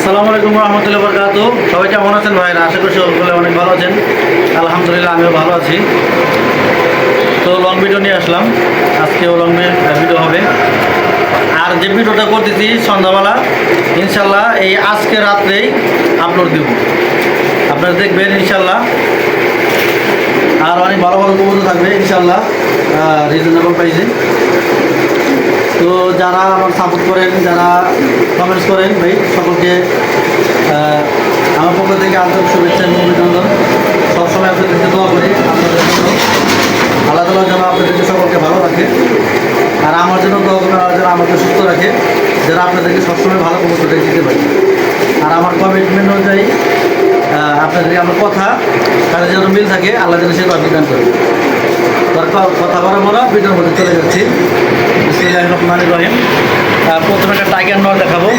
আসসালামু আলাইকুম রহমতুল্লাহ বরকাত। সবাই কেমন আছেন ভাইরা? আশা করি সকলে অনেক ভালো আছেন। আলহামদুলিল্লাহ আমিও ভালো আছি। তো লং ভিডিও নিয়ে আসলাম, আজকেও লং ভিডিও হবে। আর যে ভিডিওটা করতেছি সন্ধ্যাবেলা, ইনশাল্লাহ এই আজকে রাত্রেই আপলোড দেব, আপনারা দেখবেন ইনশাল্লাহ। আর অনেক ভালো ভালো কবুতর থাকবে ইনশাল্লাহ, রিজনেবল প্রাইসে। তো যারা আমার সাপোর্ট করেন, যারা কমেন্টস করেন, ভাই সকলকে আমার পক্ষ থেকে আন্তরিক শুভেচ্ছা এবং অভিনন্দন। সবসময় আপনাদেরকে দোয়া করি আপনাদের জন্য, আল্লাহ তাআলা যেন আপনাদেরকে সকলকে ভালো রাখে। আর আমার জন্য দোয়া করবেন, আল্লাহ যেন আমাকে সুস্থ রাখে, যারা আপনাদেরকে সবসময় ভালো কবুতর দিতে পারি। আর আমার কমিটমেন্ট অনুযায়ী আপনাদেরকে আমার কথা তাদের যেন মিল থাকে, আল্লাহ যেন সে দান করে। তার কথা বলা বলা ভিডিওর মধ্যে চলে যাচ্ছি। বিসমিল্লাহির রহমানির রহিম। প্রথমে একটা টাইগার নর দেখাবো,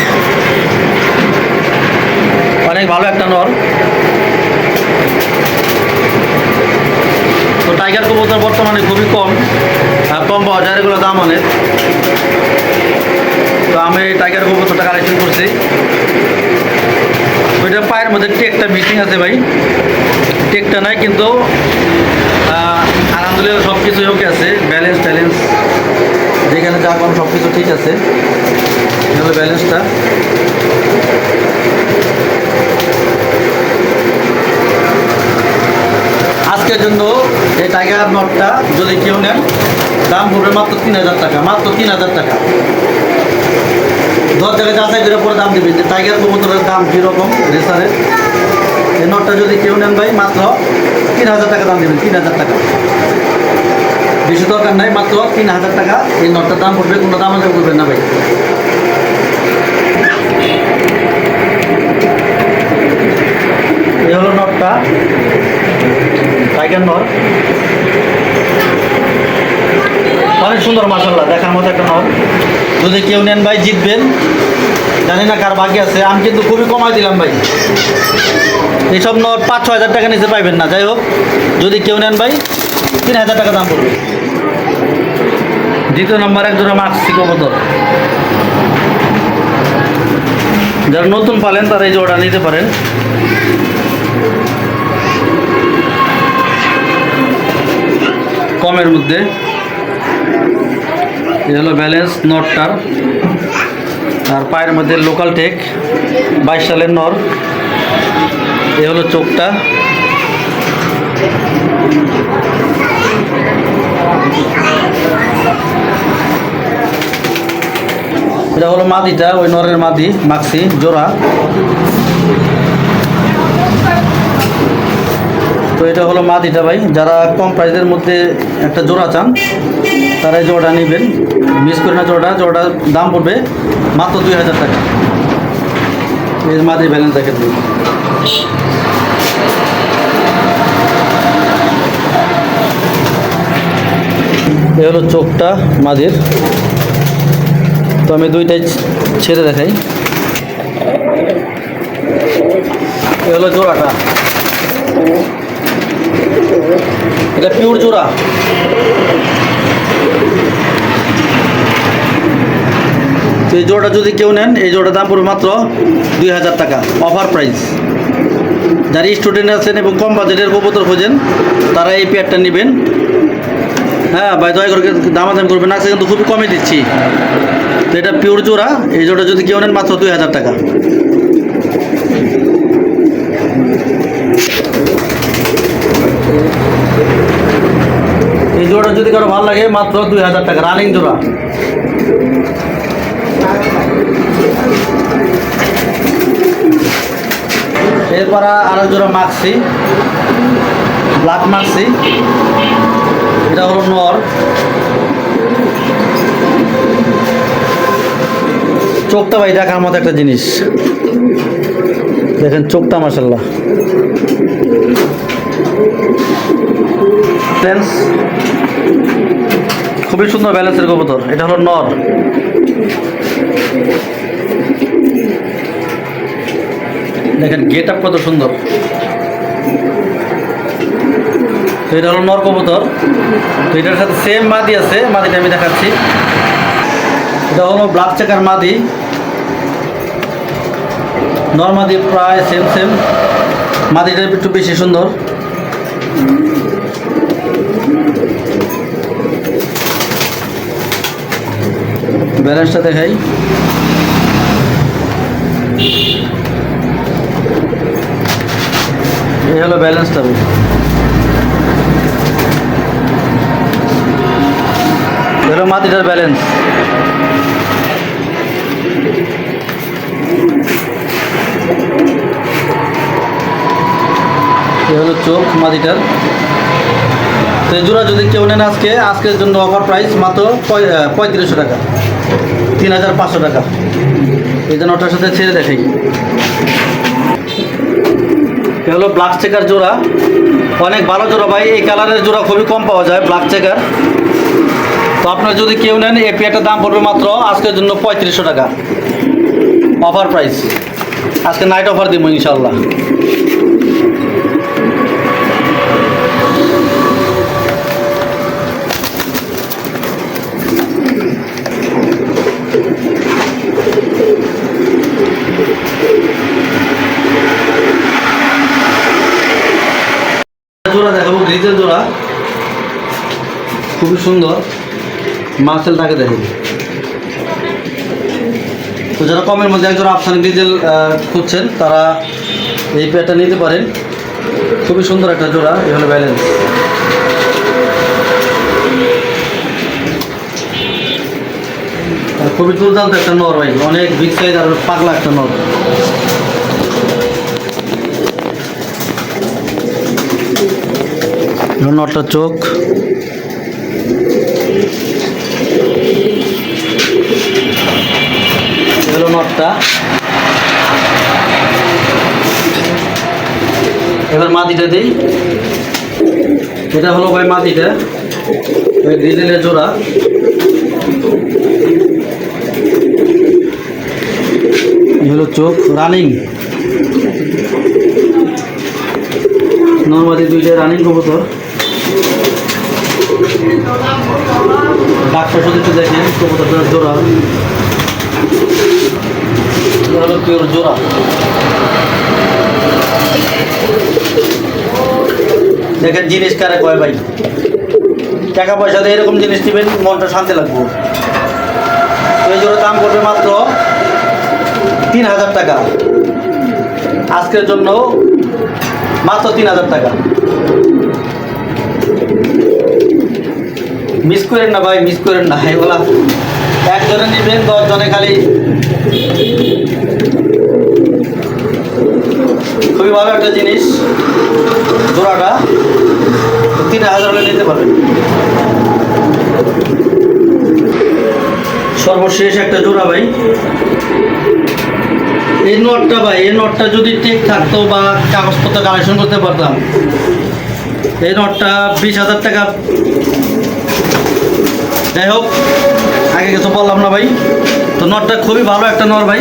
অনেক ভালো একটা নর। তো টাইগার কবুতর বর্তমানে খুবই কম পাওয়া যায়, এগুলো দাম অনেক। তো আমি টাইগার কবুতরটা কালেকশন করছি। ওইটা পায়ের মধ্যে টেকটা মিসিং আছে ভাই, টেকটা নাই, কিন্তু আলহামদুলিল্লাহ সব কিছুই ওকে আছে। ব্যালেন্স যেখানে যা পান সব কিছু ঠিক আছে। এগুলো ব্যালেন্সটা। আজকের জন্য এই টাইগার নটটা যদি কেউ নেন, দাম পড়বে মাত্র 3000 টাকা, মাত্র 3000 টাকা। 10 জায়গায় যাচাই করে পরে দাম দেবেন যে টাইগার কবুতরের দাম কীরকম রেসারের। এই নটটা যদি কেউ নেন ভাই, মাত্র 3000 টাকা দাম দেবেন, 3000 টাকা। বেশি দরকার নাই, মাত্র 3000 টাকা এই নটটার দাম পড়বে। কোনো দাম আদায় করবেন না ভাই। এই হলো নটটা, টাইগার নর, অনেক সুন্দর মাশাআল্লাহ, দেখার মতো একটা নর। যদি কেউ নেন ভাই জিতবেন, জানি না কার বাকি আছে। আমি কিন্তু খুবই কমাই দিলাম ভাই, এইসব নট 5-6 হাজার টাকা নিচে পাইবেন না। যাই হোক, যদি কেউ নেন ভাই 3000 টাকা দাম পড়বে। দ্বিতীয় নম্বর এক জোড়া মাক্সি কবুতর, যারা নতুন পালেন তারা এই জোড়া নিতে পারেন। কমের মধ্যে এ হলো ব্যালেন্স নটটার। আর পায়ের মধ্যে লোকাল টেক, 22 সালের নর। এ হলো চোখটা। এটা হলো মাদিটা, ওই নরের মাদি মাক্সি জোড়া। তো এটা হলো মাদিটা ভাই। যারা কম প্রাইসের মধ্যে একটা জোড়া চান, তারা এই জোড়া নেবেন, মিস করে না। জোড়াটার দাম পড়বে মাত্র 2000 টাকা। এই মাদির ব্যালেন্স দেখেন। এ হলো চোখটা মাদির। তো আমি দুইটাই ছেড়ে দেখাই। এ হলো জোড়াটা, এটা পিওর জোড়া। তো এই জোড়াটা যদি কেউ নেন, এই জোড়ার দাম পড়বে মাত্র 2000 টাকা, অফার প্রাইস। যারা স্টুডেন্ট আছেন এবং কম বাজেটের কবুতর খোঁজেন, তারা এই পেয়ারটা নেবেন। হ্যাঁ ভাই, দয়া করে দামাদাম করবেন না, কিন্তু খুবই কমে দিচ্ছি। তো এটা পিওর জোড়া, এই জোড়া যদি কেউ নেন মাত্র 2000 টাকা। এই জোড়া যদি কারো ভালো লাগে, মাত্র 2000 টাকা, রানিং জোড়া। এরপর আরো জোড়া মাক্সি, ব্ল্যাক মাক্সি। এটা হলো নর। চোখটা ভাই দেখার মতো একটা জিনিস, দেখেন চোখটা মাশাআল্লাহ। খুবই সুন্দর ব্যালেন্সের কবুতর। এটা হলো নর। দেখেন গেট আপ কত সুন্দর। তো এটা হলো নর কবুতর। তো এটার সাথে সেম মাদি আছে, মাদিটা আমি দেখাচ্ছি। এটা হলো ব্ল্যাক চেকার মাদি, নর্মাদি প্রায় সেম সেম, মাদিটা একটু বেশি সুন্দর। ব্যালেন্সটা দেখাই, এই হলো ব্যালেন্সটা। এলো মাটিটার ব্যালেন্স। এ হলো চোখ মাটিটার। তো এই জোড়া যদি কেউ নেন আজকের জন্য অফার প্রাইস মাত্র 3500 টাকা, 3500 টাকা। এই জন্য ওটার সাথে ছেড়ে দেখাই। এ হলো ব্ল্যাক চেকার জোড়া, অনেক ভালো জোড়া ভাই। এই কালারের জোড়া খুবই কম পাওয়া যায়, ব্ল্যাক চেকার। তো আপনারা যদি কেউ নেন এই পেয়ারটার দাম পড়বে মাত্র আজকের জন্য 3500 টাকা, অফার প্রাইস। আজকে নাইট অফার দিব ইনশাল্লাহ। জোড়া দেখাবো, গ্রিজেল জোড়া, খুবই সুন্দর, মার্সেল তাকে দেখো। তো যারা কমের মধ্যে একজন আফসান গ্রিজেল খুঁজছেন তারা এই পেয়ারটা নিতে পারেন, খুবই সুন্দর একটা জোড়া। এই হলো ব্যালেন্স। খুবই দুর্দান্ত একটা নর ভাই, অনেক বিগ সাইজ আর পাগলা একটা নর। নরটা চোখ, হলো নটটা। এবার মাটিটা দিই, এটা হলো ভাই মাটিটা, ওই গ্রিজেলের জোড়া। এই হলো চোখ, রানিং নর্মাদি দুইটা রানিং কবুতর। ডাক্তার শুধু একটু দেখেন কবুতরটার জোড়া, হলো পিওর জোড়া। দেখেন জিনিস কারে কয় ভাই, টাকা পয়সা দিয়ে এরকম জিনিস নেবেন মনটা শান্তি লাগবে। এই জোড়া দাম করবে মাত্র 3000 টাকা, আজকের জন্য মাত্র 3000 টাকা। মিস করেন না ভাই, মিস করেন না। এগুলা একজনে নেবেন, 10 জনে খালি। খুবই ভালো একটা জিনিস জোড়াটা, 3000 হলে নিতে পারবেন। সর্বশেষ একটা জোড়া ভাই, এই নটটা ভাই, এই নটটা যদি টেক থাকতো বা কাগজপত্র কালেকশন করতে পারতাম, এই নটটা 20,000 টাকা। যাই হোক, আগে কিছু বললাম না ভাই। তো নটটা খুবই ভালো একটা নর ভাই,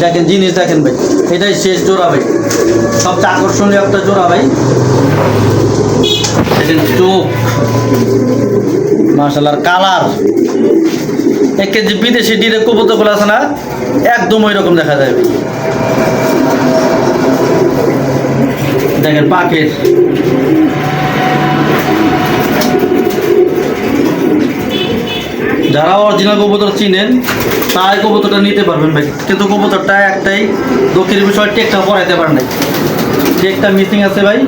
দেখেন জিনিস দেখেন ভাই, এটাই শেষ জোড়া ভাই, সবচেয়ে আকর্ষণীয় একটা জোড়া ভাই। দেখেন চোখ, মাশাআল্লাহ, কালার একে যে বিদেশি ডিরে কবুতরগুলো আছে না, একদম ওই রকম দেখা যায়। দেখেন পাকের, যারা অরিজিনাল কবুতর চিনেন তাই কবুতরটা নিতে পারবেন ভাই। কিন্তু কবুতরটা একটাই দুঃখের বিষয়, টেকটা পড়াইতে পারেন নাই, টেকটা মিসিং আছে ভাই।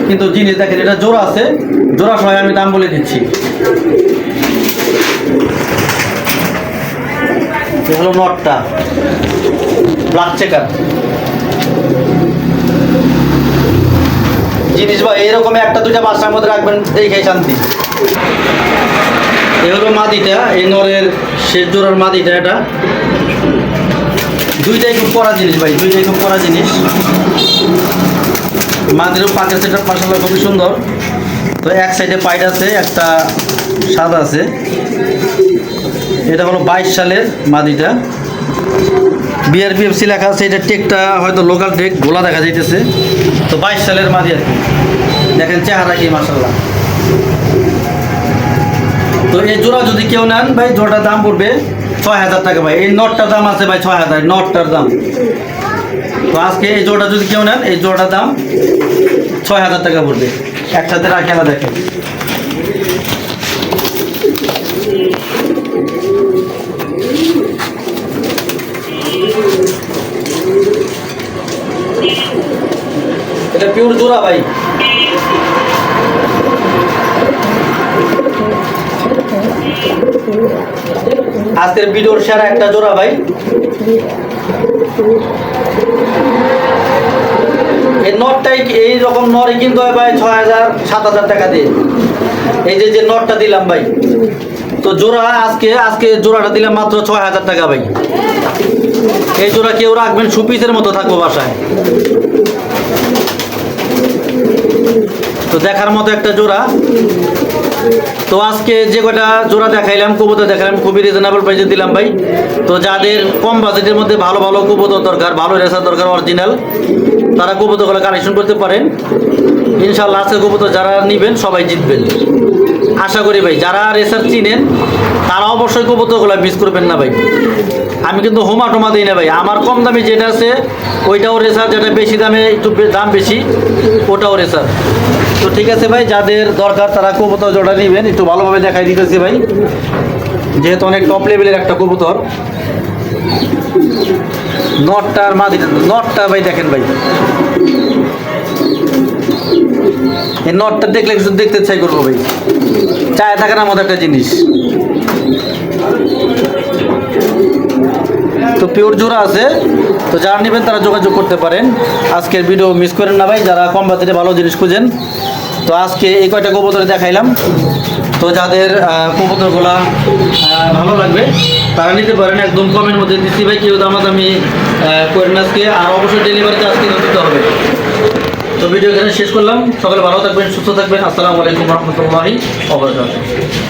কিন্তু জিনিস দেখেন, এটা জোড়া আছে, জোড়া সবাই আমি দাম বলে দিচ্ছি। হলো নটটা, ব্ল্যাক চেকার জিনিস ভাই। এরকম একটা দুইটা বাসার মধ্যে রাখবেন, দেখে শান্তি। এ হলো মাদিটা, এই নরের শেষ জোড়ার মাদিটা। এটা দুইটাই খুব কড়া জিনিস ভাই, দুইটাই খুব কড়া জিনিস। মাদিরও পাকের সেটার মাশাআল্লাহ খুবই সুন্দর। তো এক সাইডে পাইট আছে, একটা সাদা আছে। এটা হলো 22 সালের মাদিটা, BRPFC লেখা আছে। এটা টেকটা হয়তো লোকাল টেক, গোলা দেখা যাইতেছে। তো 22 সালের মাদি আর কি। দেখেন চেহারা কি মাশাআল্লাহ। তো এই জোড়া যদি কেউ নেন ভাই, জোড়াটার দাম পড়বে 6,000 টাকা ভাই। এই নটটার দাম আছে ভাই 6,000, নটটার দাম। তো আজকে এই জোড়া যদি কেউ নেন, এই জোড়াটার দাম 6,000 টাকা পড়বে। একসাথে রাখি না, দেখেন এটা পিওর জোড়া ভাই। আজকের ভিডিওর সেরা একটা জোড়া ভাই। এই নটটাই এই রকম নরই কিন্তু হয় ভাই 6,000 7,000 টাকা দিয়ে। এই যে নটটা দিলাম ভাই, তো জোড়া আজকে জোড়াটা দিলাম মাত্র 6,000 টাকা ভাই। এই জোড়া কেউ রাখবেন সুপিসের মতো থাকবো বাসায়। তো দেখার মতো একটা জোড়া। তো আজকে যে কটা জোড়া দেখাইলাম, কবুতর দেখালাম, খুবই রিজনেবল প্রাইসে দিলাম ভাই। তো যাদের কম বাজেটের মধ্যে ভালো ভালো কবুতর দরকার, ভালো রেসার দরকার অরিজিনাল, তারা কবুতরগুলো কালেকশন করতে পারেন। ইনশাআল্লাহ আজকে কবুতর যারা নেবেন সবাই জিতবেন আশা করি ভাই। যারা রেসার চিনেন তারা অবশ্যই কবুতরগুলো মিস করবেন না ভাই। আমি কিন্তু হোমা টোমা দিই না ভাই। আমার কম দামে যেটা আছে ওইটাও রেসার, যেটা বেশি দামে একটু দাম বেশি ওটাও রেসার। তো ঠিক আছে ভাই, যাদের দরকার তারা কবুতর জোড়া নেবেন। একটু ভালোভাবে দেখাই দিতেছি ভাই, যেহেতু অনেক টপ লেভেলের একটা কবুতর। নটটার মাদি, নটটা ভাই দেখেন ভাই, এই নটটা দেখলে কিছু দেখতে চাই করবো ভাই। চায় থাকার মতো একটা জিনিস। তো পিওর জোড়া আছে, তো যারা নেবেন তারা যোগাযোগ করতে পারেন। আজকের ভিডিও মিস করেন না ভাই, যারা কম বাজেটে ভালো জিনিস খুঁজেন। তো আজকে এই কয়টা কবুতর দেখাইলাম। তো যাদের কবুতরগুলা ভালো লাগবে তারা নিতে পারেন। একদম কমের মধ্যে দিচ্ছি ভাই, কেউ দামাদামি করেন আজকে। আর অবশ্যই ডেলিভারিতে আজকে দিতে হবে। তো ভিডিও এখানে শেষ করলাম। সকালে ভালো থাকবেন, সুস্থ থাকবেন। আসসালামু আলাইকুম রহমতুল্লাহি ওয়া বারাকাতুহু।